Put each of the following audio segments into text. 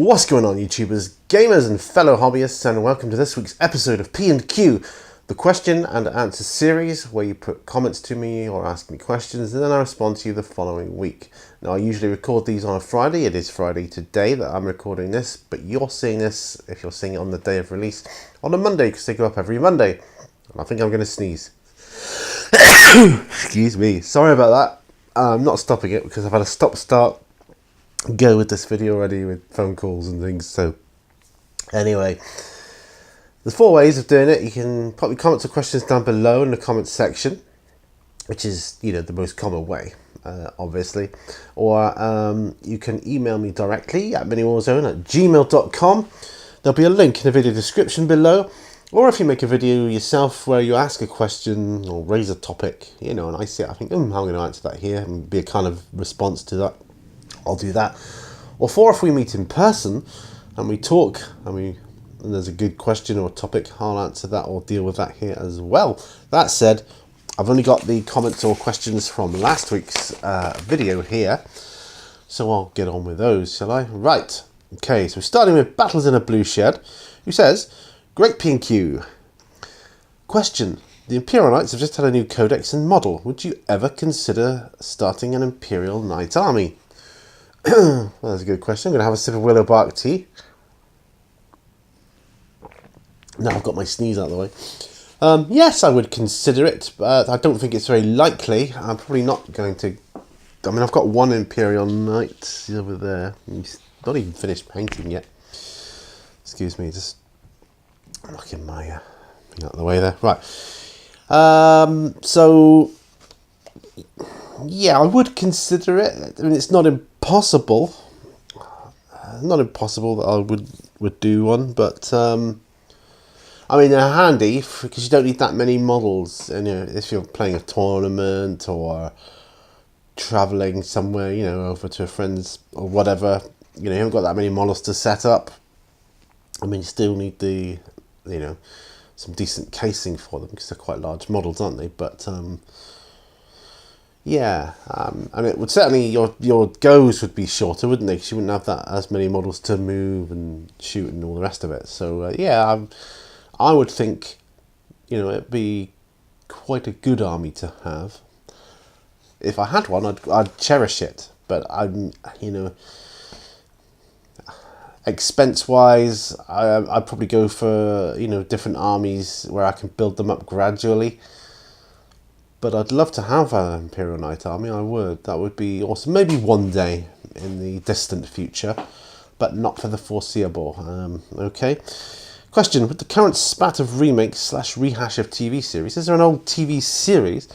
What's going on, YouTubers, gamers and fellow hobbyists, and welcome to this week's episode of P&Q, the question and answer series where you put comments to me or ask me questions and then I respond to you the following week. Now, I usually record these on a Friday. It is Friday today that I'm recording this, but you're seeing this, if you're seeing it on the day of release, on a Monday, because they go up every Monday. And I think I'm going to sneeze. Excuse me. Sorry about that. I'm not stopping it because I've had a stop-start go with this video already with phone calls and things. So anyway, there's 4 ways of doing it. You can put your comments or questions down below in the comments section, which is, you know, the most common way, obviously, or you can email me directly at miniwarzone@gmail.com. There'll be a link in the video description below, or if you make a video yourself where you ask a question or raise a topic, you know, and I see it, I think, I'm going to answer that here and be a kind of response to that, I'll do that. Or 4, if we meet in person and we talk and there's a good question or topic, I'll answer that or deal with that here as well. That said, I've only got the comments or questions from last week's video here, so I'll get on with those, shall I? Right, okay, so starting with Battles in a Blue Shed, who says, "Great P&Q. Question. The Imperial Knights have just had a new codex and model. Would you ever consider starting an Imperial Knight army?" Well, that's a good question. I'm going to have a sip of willow bark tea. Now I've got my sneeze out of the way. Yes, I would consider it, but I don't think it's very likely. I'm probably not going to... I mean, I've got one Imperial Knight over there. He's not even finished painting yet. Excuse me, just knocking my thing out of the way there. Right. So... yeah, I would consider it. I mean, it's not impossible. Not impossible that I would do one, but I mean, they're handy because you don't need that many models. And you know, if you're playing a tournament or traveling somewhere, you know, over to a friend's or whatever, you know, you haven't got that many models to set up. I mean, you still need the, you know, some decent casing for them because they're quite large models, aren't they? But yeah, and it would certainly, your goes would be shorter, wouldn't they? Because you wouldn't have that as many models to move and shoot and all the rest of it. So yeah, I would think, you know, it'd be quite a good army to have. If I had one, I'd cherish it. But I'm, you know, expense-wise, I'd probably go for, you know, different armies where I can build them up gradually. But I'd love to have an Imperial Knight army, I would. That would be awesome. Maybe one day in the distant future, but not for the foreseeable. Okay. Question, with the current spat of remakes / rehash of TV series, is there an old TV series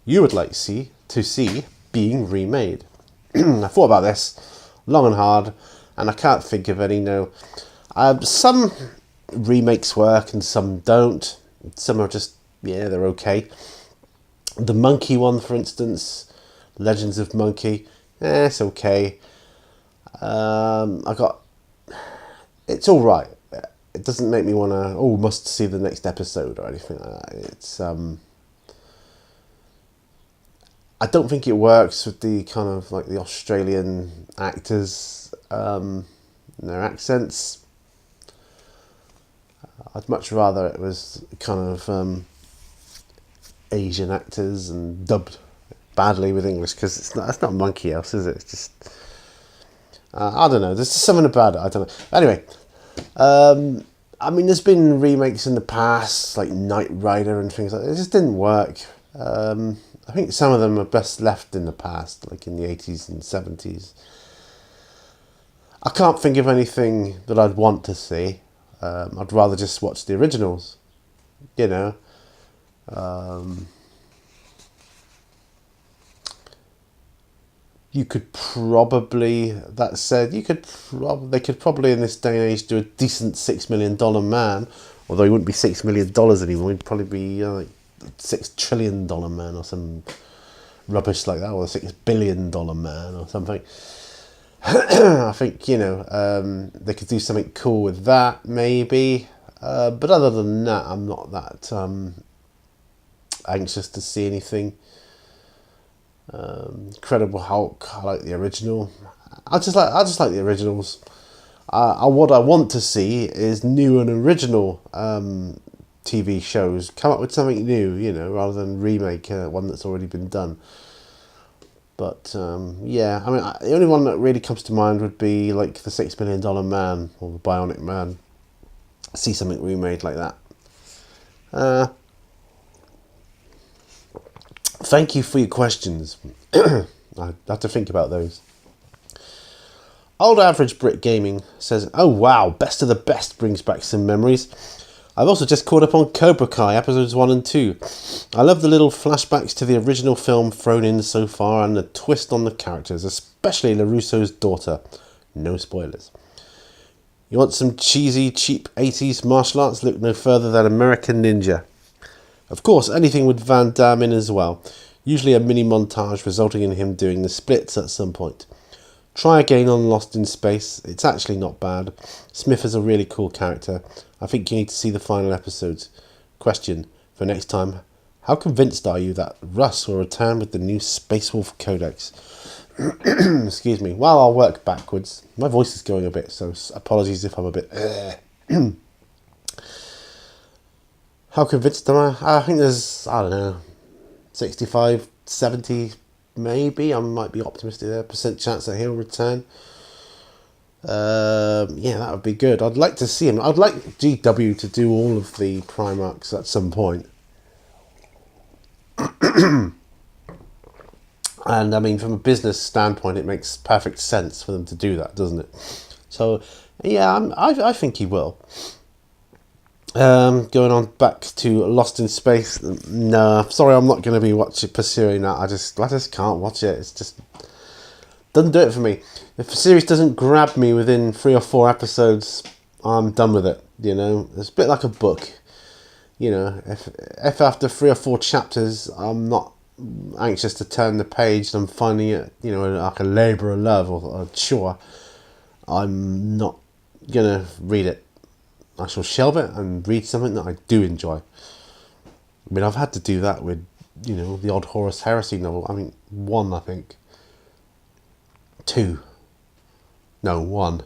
you would like to see being remade? I thought about this long and hard, and I can't think of any, no. Some remakes work and some don't. Some are just, yeah, they're okay. The Monkey one, for instance, Legends of Monkey, it's okay. It's all right. It doesn't make me want to, must see the next episode or anything like that. It's, I don't think it works with the kind of like the Australian actors, and their accents. I'd much rather it was kind of, Asian actors and dubbed badly with English, because it's not Monkey House, is it? It's just I don't know. There's just something about it. I don't know. Anyway, I mean, there's been remakes in the past, like Knight Rider and things like that. It just didn't work. I think some of them are best left in the past, like in the 80s and 70s. I can't think of anything that I'd want to see. I'd rather just watch the originals, you know. You could probably, that said, they could probably in this day and age do a decent $6 million man, although he wouldn't be $6 million anymore. He'd probably be like $6 trillion man or some rubbish like that, or a $6 billion man or something. I think, you know, they could do something cool with that maybe, but other than that, I'm not that anxious to see anything. Incredible Hulk, I like the original. I just like the originals. What I want to see is new and original TV shows. Come up with something new, rather than remake one that's already been done. But yeah, I mean, the only one that really comes to mind would be like the $6 Million Man or the Bionic Man. See something remade like that. Thank you for your questions. I have to think about those. Old Average Brit Gaming says, "Oh wow, Best of the Best brings back some memories. I've also just caught up on Cobra Kai episodes 1 and 2. I love the little flashbacks to the original film thrown in so far and the twist on the characters, especially LaRusso's daughter. No spoilers. You want some cheesy, cheap 80s martial arts? Look no further than American Ninja. Of course, anything with Van Damme in as well. Usually a mini montage resulting in him doing the splits at some point. Try again on Lost in Space. It's actually not bad. Smith is a really cool character. I think you need to see the final episodes. Question for next time. How convinced are you that Russ will return with the new Space Wolf Codex?" Excuse me. Well, I'll work backwards. My voice is going a bit, so apologies if I'm a bit... How convinced am I? I think there's, 65, 70, maybe. I might be optimistic there. % chance that he'll return. Yeah, that would be good. I'd like to see him. I'd like GW to do all of the Primarchs at some point. And I mean, from a business standpoint, it makes perfect sense for them to do that, doesn't it? So, yeah, I think he will. Going on back to Lost in Space. No, sorry, I'm not going to be pursuing that. I just can't watch it. It's just doesn't do it for me. If a series doesn't grab me within 3 or 4 episodes, I'm done with it. It's a bit like a book. If after 3 or 4 chapters, I'm not anxious to turn the page, I'm finding it, like a labour of love or a chore, I'm not gonna read it. I shall shelve it and read something that I do enjoy. I mean, I've had to do that with, the odd Horus Heresy novel. I mean, 1, I think. 2. No, 1.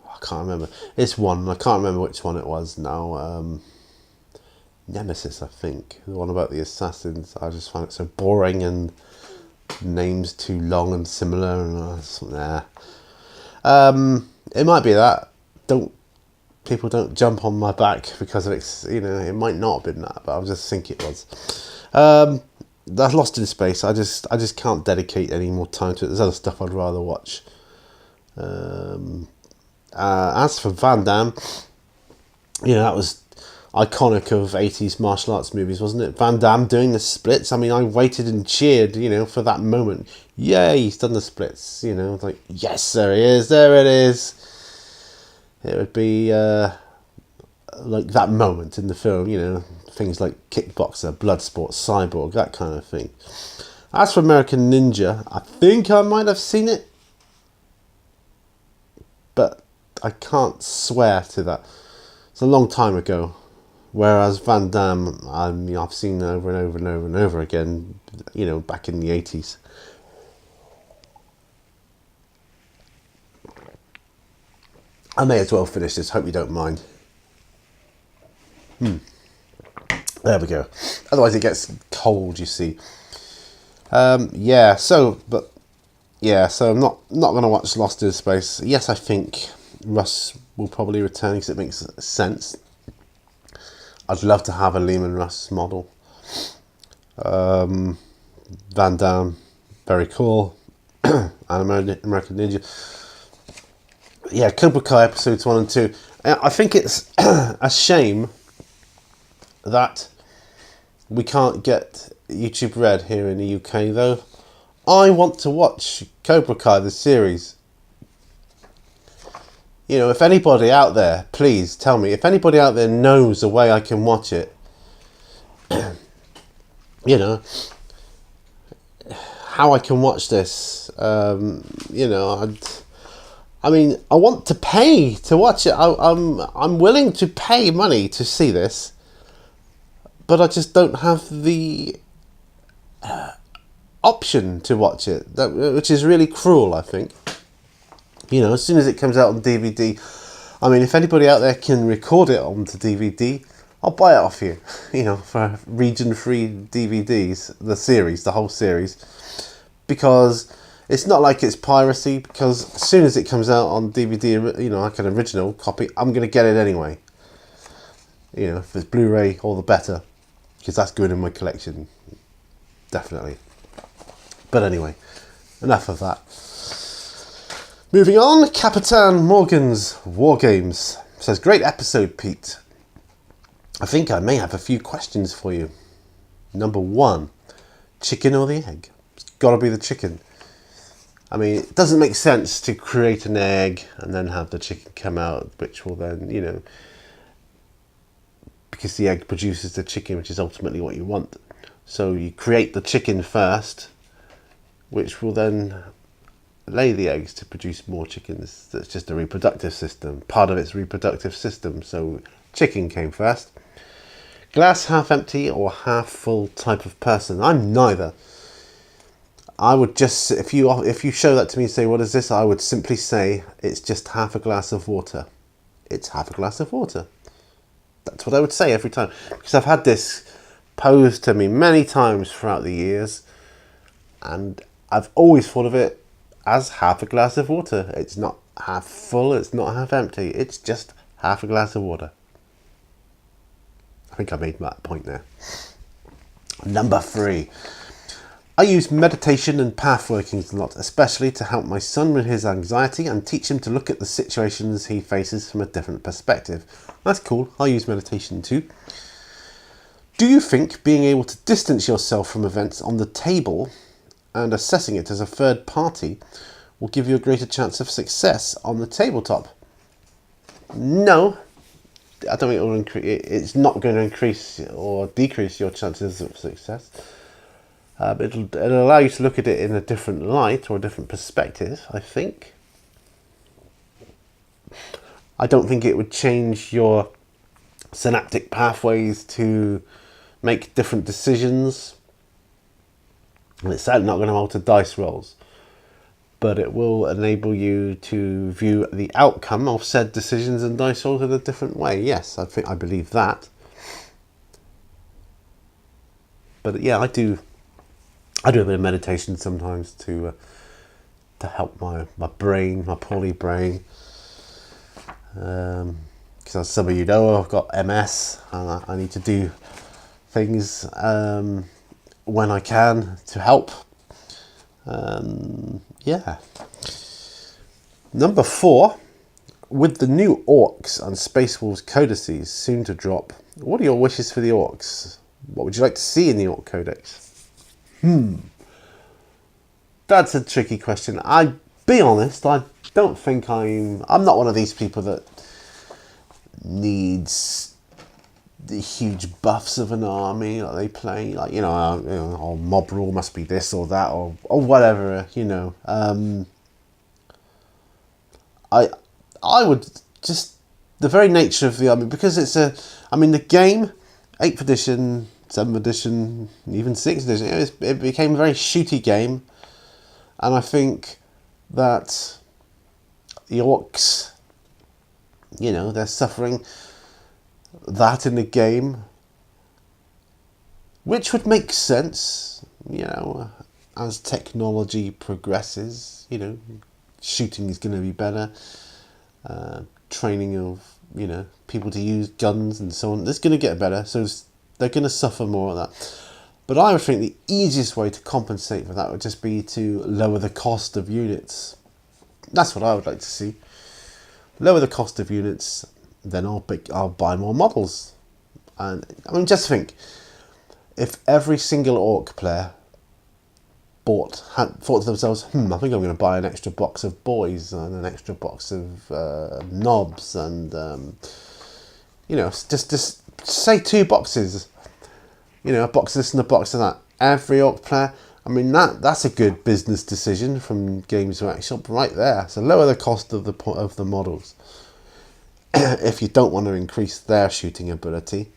I can't remember. It's 1. I can't remember which one it was now. Nemesis, I think. The one about the assassins. I just find it so boring and names too long and similar. And it might be that. People don't jump on my back because of it. It might not have been that, but I just think it was. That's Lost in Space. I just can't dedicate any more time to it. There's other stuff I'd rather watch. As for Van Damme, that was iconic of 80s martial arts movies, wasn't it? Van Damme doing the splits. I mean, I waited and cheered, for that moment. Yay, he's done the splits. Like, yes, there he is. There it is. It would be like that moment in the film, things like Kickboxer, Bloodsport, Cyborg, that kind of thing. As for American Ninja, I think I might have seen it, but I can't swear to that. It's a long time ago. Whereas Van Damme, I've seen over and over and over and over again, back in the 80s. I may as well finish this, hope you don't mind. There we go. Otherwise it gets cold, you see. So I'm not going to watch Lost in Space. Yes, I think Russ will probably return because it makes sense. I'd love to have a Lehman Russ model. Van Damme, very cool. And American Ninja. Yeah, Cobra Kai episodes 1 and 2. I think it's a shame that we can't get YouTube Red here in the UK, though. I want to watch Cobra Kai, the series. If anybody out there, please tell me, if anybody out there knows a way I can watch it, how I can watch this, I want to pay to watch it. I'm willing to pay money to see this, but I just don't have the option to watch it, which is really cruel, I think. You know, as soon as it comes out on DVD, I mean, if anybody out there can record it onto DVD, I'll buy it off you. You know, for region-free DVDs, the whole series, because it's not like it's piracy. Because as soon as it comes out on DVD, you know, like an original copy, I'm gonna get it anyway. You know, if it's Blu-ray, all the better, because that's good in my collection, definitely. But anyway, enough of that. Moving on, Capitan Morgan's War Games says, great episode, Pete. I think I may have a few questions for you. Number 1, chicken or the egg? It's got to be the chicken. I mean, it doesn't make sense to create an egg and then have the chicken come out, which will then, you know, because the egg produces the chicken, which is ultimately what you want. So you create the chicken first, which will then lay the eggs to produce more chickens. That's just a reproductive system, part of its reproductive system. So chicken came first. Glass half empty or half full type of person? I'm neither. I would just, if you show that to me and say, what is this? I would simply say, it's just half a glass of water. It's half a glass of water. That's what I would say every time. Because I've had this posed to me many times throughout the years, and I've always thought of it as half a glass of water. It's not half full, it's not half empty, it's just half a glass of water. I think I made that point there. Number 3. I use meditation and path workings a lot, especially to help my son with his anxiety and teach him to look at the situations he faces from a different perspective. That's cool. I use meditation too. Do you think being able to distance yourself from events on the table and assessing it as a third party will give you a greater chance of success on the tabletop? No, I don't think it will it's not going to increase or decrease your chances of success. It'll allow you to look at it in a different light or a different perspective, I think. I don't think it would change your synaptic pathways to make different decisions. And it's certainly not going to alter dice rolls, but it will enable you to view the outcome of said decisions and dice rolls in a different way. Yes, I believe that. But yeah, I do a bit of meditation sometimes to help my brain, my poorly brain. Because as some of you know, I've got MS and I need to do things when I can to help. Yeah. Number 4, with the new Orcs and Space Wolves codices soon to drop, what are your wishes for the Orcs? What would you like to see in the Orc Codex? That's a tricky question. I'll be honest, I don't think I'm not one of these people that needs the huge buffs of an army like they play, like, you know, or mob rule must be this or that or whatever, you know. I would just, the very nature of the army, because it's the game, 8th edition, 7th edition, even 6th edition, it became a very shooty game, and I think that the Orcs, you know, they're suffering that in the game, which would make sense, you know, as technology progresses. You know, shooting is going to be better, training of, you know, people to use guns and so on, it's going to get better, so they're going to suffer more of that. But I would think the easiest way to compensate for that would just be to lower the cost of units. That's what I would like to see. Lower the cost of units, then I'll buy more models. And I mean, just think, if every single Orc player thought to themselves, I think I'm going to buy an extra box of boys and an extra box of knobs, and you know, just say 2 boxes, you know, a box of this and a box of that. Every Orc player, I mean, that's a good business decision from Games Workshop right there. So lower the cost of the models. If you don't want to increase their shooting ability,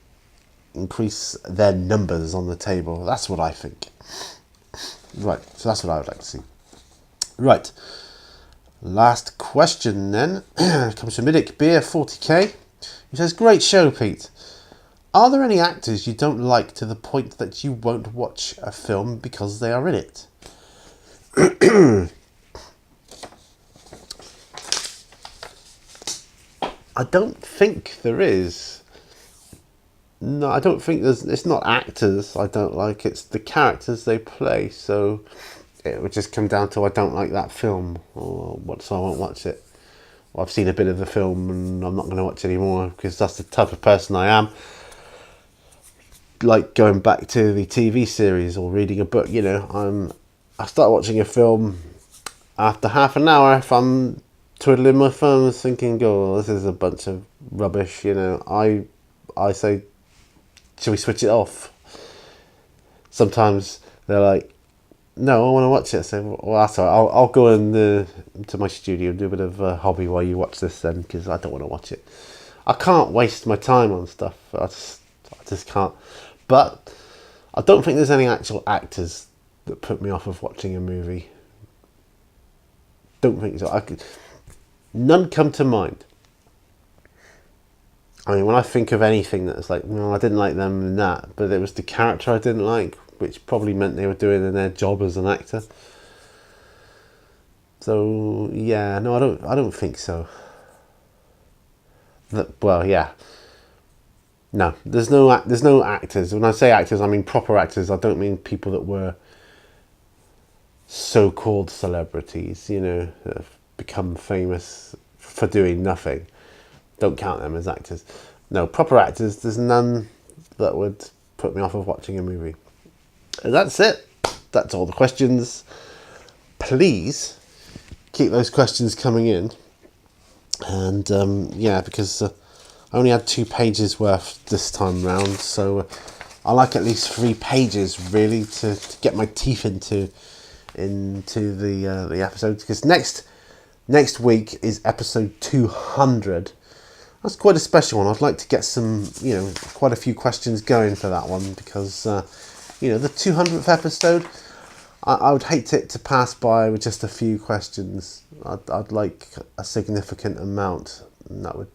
increase their numbers on the table. That's what I think. Right, so that's what I would like to see. Right, Last question then comes from Midic Beer 40k. He says, "Great show, Pete. Are there any actors you don't like to the point that you won't watch a film because they are in it?" I don't think there is. No, I don't think there's. It's not actors I don't like. It's the characters they play. So it would just come down to I don't like that film, or what, so I won't watch it. Or I've seen a bit of the film and I'm not going to watch it anymore because that's the type of person I am. Like going back to the TV series or reading a book, I start watching a film after half an hour. If I'm twiddling my thumbs thinking, "Oh, this is a bunch of rubbish," I say, "Should we switch it off?" Sometimes they're like, "No, I want to watch it." I say, "Well, that's all right. I'll go to my studio and do a bit of a hobby while you watch this then, because I don't want to watch it. I can't waste my time on stuff. I just can't." But I don't think there's any actual actors that put me off of watching a movie. Don't think so. None come to mind. I mean, when I think of anything that's like, no, I didn't like them in that, but it was the character I didn't like, which probably meant they were doing their job as an actor. So yeah, no, I don't think so. Well, yeah. No, there's no actors. When I say actors, I mean proper actors. I don't mean people that were so-called celebrities, that have become famous for doing nothing. Don't count them as actors. No, proper actors, there's none that would put me off of watching a movie. And that's it. That's all the questions. Please keep those questions coming in. And because I only had 2 pages worth this time round, so I like at least 3 pages really to get my teeth into the episodes. Because next week is episode 200. That's quite a special one. I'd like to get some, quite a few questions going for that one because, the 200th episode, I would hate it to pass by with just a few questions. I'd like a significant amount, and that would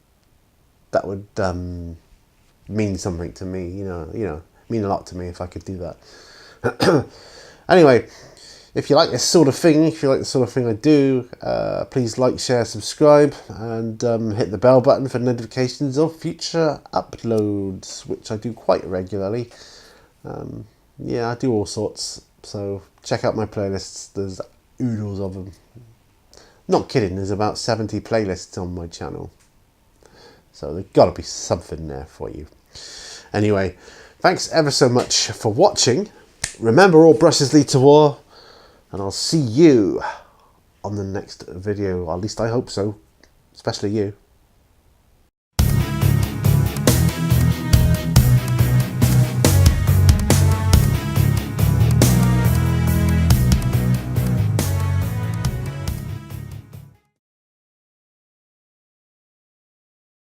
mean something to me. Mean a lot to me if I could do that. Anyway, if you like this sort of thing, if you like the sort of thing I do, please like, share, subscribe, and hit the bell button for notifications of future uploads, which I do quite regularly. I do all sorts, so check out my playlists. There's oodles of them. Not kidding, there's about 70 playlists on my channel. So there's got to be something there for you. Anyway, thanks ever so much for watching. Remember, all brushes lead to war. And I'll see you on the next video. At least I hope so. Especially you.